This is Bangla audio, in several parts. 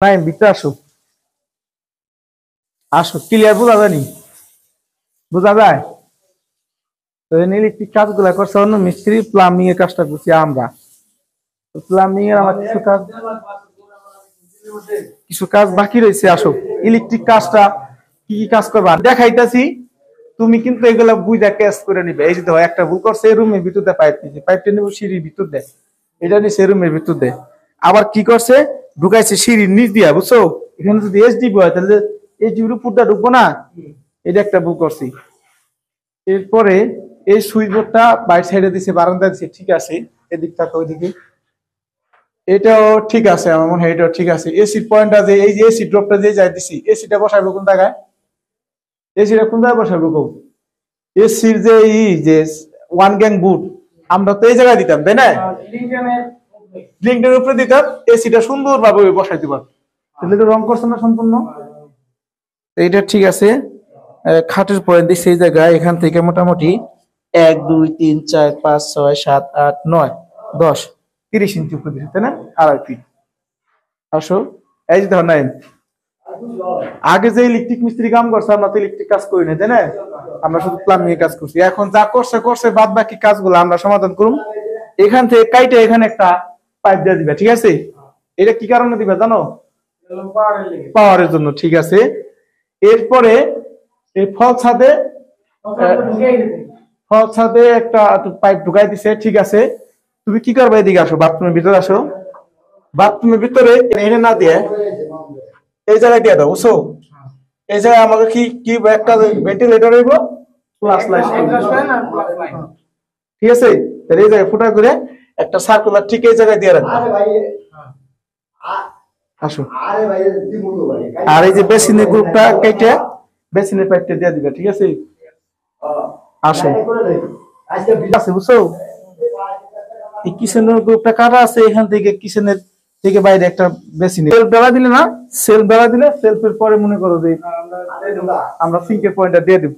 নাই ভিতরে আসো, আসো, ক্লিয়ার বোঝা যায়নি? বোঝা যায়? তো ইলেকট্রিক কাজগুলা করছে অন্য মিস্ত্রি, প্লাম্বিং এর কাজটা করছি আমরা। প্লাম্বিং এর আমার কিছু কাজ বাকি রয়েছে। আসো, ইলেকট্রিক কাজটা কি কি কাজ করবা দেখাইতাছি। তুমি কিন্তু এগুলা বুঝা ক্যাচ করে নিবে। এই যে দেখো একটা ভুল করছে, রুমের ভিতর দিয়ে পাইপ নিছে, পাইপটা নিব সিঁড়ির ভিতর দেয়, এটা নিচে রুমের ভিতর দেয়। আবার কি করছে, ঢুকাইছে সিঁড়ির নিচ দিয়া, বুঝছো? এখানে যদি এইচডিবি হয় তাহলে এইচডিবির উপরটা ঢুকবো না, এটা একটা ভুল করছি। এরপরে এই সুইচ বোর্ডটা বাইর সাইডে দিছে, বারান্দা দিছে, ঠিক আছে। এদিক থাকে ওইদিকে, এটাও ঠিক আছে, আমার মনে হয় এটাও ঠিক আছে। এসির পয়েন্টটা যে এই যে এসি ড্রপটা যে যাই দিছি, এসিটা বসাবো কোন জায়গায়? এসিটা কোন জায়গায় বসাবো গো? এসির যে এই যে ওয়ান গ্যাং বুট আমরা তো এই জায়গায় দিতাম, তাই না? লিঙ্কের উপরে দিতাম, এসিটা সুন্দর ভাবে বসাই দিবার। তাহলে তো রং করছে না সম্পূর্ণ। এইটা ঠিক আছে। খাটের পয়েন্ট দিচ্ছে এই জায়গায়, এখান থেকে মোটামুটি 1 2 3 4 5 6 7 8 9 10 30 ইঞ্চি উপরে দিচ্ছে, তাই না? 2.5 ফিট। আসো, এই যে দেখো নাই, আগে যে ইলেকট্রিক মিস্ত্রি কাম করছে আমরা তো ইলেকট্রিক কাজ করি না, তাই না? আমরা শুধু প্লাম্বিং এর কাজ করছি। এখন যা করছে করছে, বাদ বাকি কাজগুলো আমরা সমাধান করুম। এখান থেকে কাইটে এখানে একটা পাইপ দিয়ে দিবে, ঠিক আছে? এটা কি কারণে দিবে জানো? পাওয়ারের জন্য, ঠিক আছে। এরপরে এই ফল ছাদে একটা পাইপ ঢুকাই দিছে, ঠিক আছে। তুমি কি করবে, এদিকে আসো, বাথরুমের ভিতরে আসো। বাথরুমের ভিতরে এনে না দিয়ে এই জায়গায় দিয়ে দাও, বুঝছো? এই জায়গায় আমাকে কি কি একটা ভেন্টিলেটর হইব, প্লাস লাইট, ঠিক আছে। তাহলে এই জায়গায় ফুটা করে একটা সার্কুলার ঠিক এই জায়গায় দিয়ে রাখবে। আসো, আর এই যে বেসিনের গ্রুপটা কেটে বেসিনের পাইপটা দিয়ে দিবে, ঠিক আছে। আসো, আছে, বুঝছো? এই কিচেনের গ্রুপটা কাটা আছে, এখান থেকে কিচেনের থেকে বাইরে একটা বেসিনে সেলফ বেলা দিলে না, সেলফ বেলা দিলে সেলফের পরে মনে করো যে আমরা সিঙ্কের পয়েন্টটা দিয়ে দেব।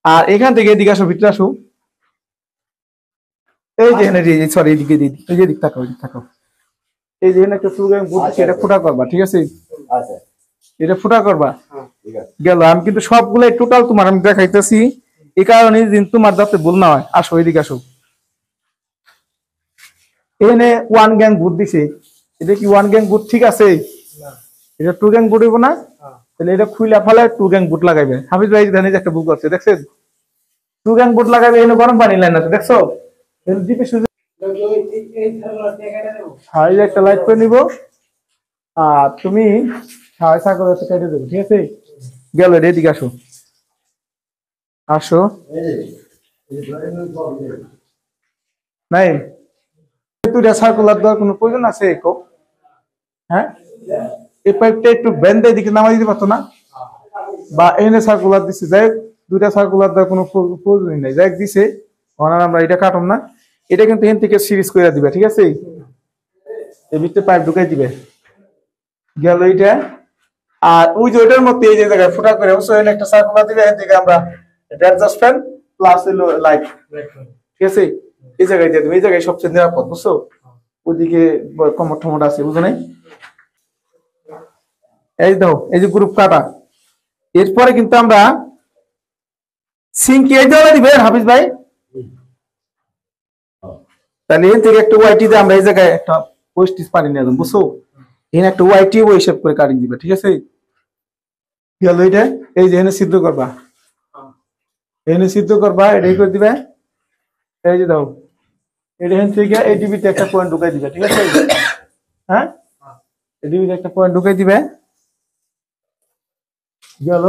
আর এখান থেকে এদিকে আসো, ভিতরে আসো। এই যে এখানে সরি এদিকে দিদি, এই যে দিক থাকো, এদিক থাকো। এই যে এখানে একটা সুগার বুট, এটা ফুটা করবা, ঠিক আছে? আচ্ছা, এটা ফুটা করবা। গেল। আমি কিন্তু সবগুলাই টোটাল তোমার আমি দেখাইতেছি, এই কারণে তোমার যাতে ভুল না হয়। আসো, এদিকে আসো। এখানে ওয়ান গ্যাং বুট দিছে, এটা কি ওয়ান গ্যাং বুট? ঠিক আছে, এটা টু গ্যাং বুট হইব না? তাহলে এটা খুইলা ফেলে টু গ্যাং বুট লাগাইবে। হাফিজ ভাই জানি যে একটা বুক আছে, দেখছেন? টু গ্যাং বুট লাগাইবে, এখানে গরম পানি লাইন আছে, দেখছো? জিপে সুযোগ একটা লাইট করে নিব, আর তুমি সাড়ে সাগর কেটে দেবো, ঠিক আছে? গেল। এদিকে আসো, আসো। নাই তুইটা সার্কুলার দেওয়ার কোনো প্রয়োজন আছে? হ্যাঁ, এই পাইপটা একটু বেঁধে এদিকে নামাই দিতে পারতো না? বা এনে সার্কুলার দিচ্ছে, যাই দুইটা সার্কুলার দেওয়ার কোনো প্রয়োজনই নাই, যাই দিছে। আমরা এটা কাটম না, এটা কিন্তু এখান থেকে সিরিজ করে দিবে, ঠিক আছে? এই ভিতরে পাইপ ঢুকাই দিবে, গেল এইটা। আর ওই যে ওইটার মধ্যে এই যে জায়গায় ফুটা করে একটা সার্কুলার দিবে, এখান থেকে আমরা অ্যাডজাস্ট ফ্যান প্লাস লাইট, ঠিক আছে? এই জায়গায় দিয়ে দেবে, এই জায়গায় সবচেয়ে নিরাপদ, বুঝছো? ওইদিকে কমর টমর আছে, বুঝো নাই? এই দাও, এই যে গ্রুপ কাটা। এরপরে কিন্তু আমরা সিঙ্ক এই জায়গায় দিবেন, হাফিজ ভাই। তাহলে এর থেকে একটা ওয়াইটি দিয়ে আমরা এই জায়গায় একটা পোস্টিস পানি নিয়ে যাবো, বুঝছো? এখানে একটা ওয়াইটি ওই হিসাব করে কাটিং দিবে, ঠিক আছে? গেল এটা। এই যে এনে সিদ্ধ করবা, এনে সিদ্ধ করবা, এটাই করে দিবে। এই যে দাও, এটা এখান থেকে এই ডিবিতে একটা পয়েন্ট ঢুকাই দিবে, ঠিক আছে? হ্যাঁ, এই ডিবিতে একটা পয়েন্ট ঢুকাই দিবে, গেল।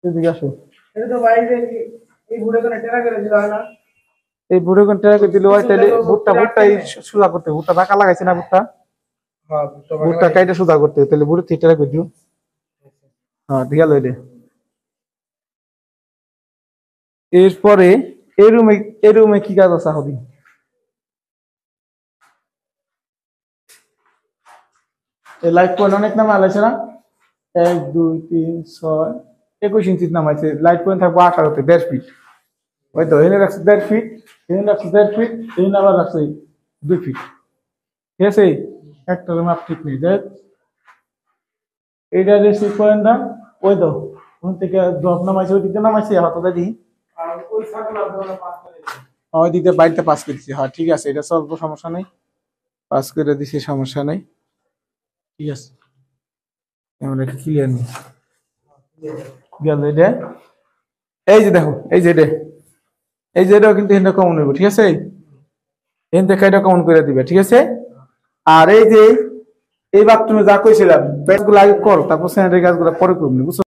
এদিকে আসো। এই বুড়ে কোন টেরা করে দিল হয় না? এই বুড়ে কোন টেরা করে দিল হয়, তাহলে ভুট্টাই সোজা করতে, ভুট্টা ধাক্কা লাগাইছে না, ভুট্টা কাইটা সোজা করতে, তাহলে বুড়ে থেকে টেরা করে দিও। হ্যাঁ, গেল এটা। এরপরে এই রুমে কি কাজ আছে হবি? এই লাইট পয়েন্ট অনেক নাম আলাইছে না? 1 2 3 6 21 ইঞ্চি নামাইছে। লাইট পয়েন্ট থাকবো 18 তে, 1.5 ফিট। ওই তো এখানে রাখছে 1.5 ফিট, এখানে রাখছে 1.5 ফিট, এখানে আবার রাখছে 2 ফিট, ঠিক আছে? একটা মাপ ঠিক নেই দেখ এইটা রিসিভ করেন না ওই দাও ওখান থেকে ড্রপ নামাইছে ওই দিকে নামাইছে হাতটা দিই ওই দিকে বাড়িতে পাস করে দিচ্ছি হ্যাঁ ঠিক আছে এটা সলভ সমস্যা নেই পাস করে দিছি সমস্যা নেই ঠিক আছে আমরা এটা ক্লিয়ার নেই গেল এটা এই যে দেখো এই যে এটা এই যে এটাও কিন্তু এখানে কমন হইব ঠিক আছে এখান থেকে এটা কমন করে দিবে ঠিক আছে আর এই যে এই বাথরুমে যা কইছিলাম ব্যাগগুলো আগে কর তারপর স্যানিটারি কাজগুলো পরে করবি বুঝছো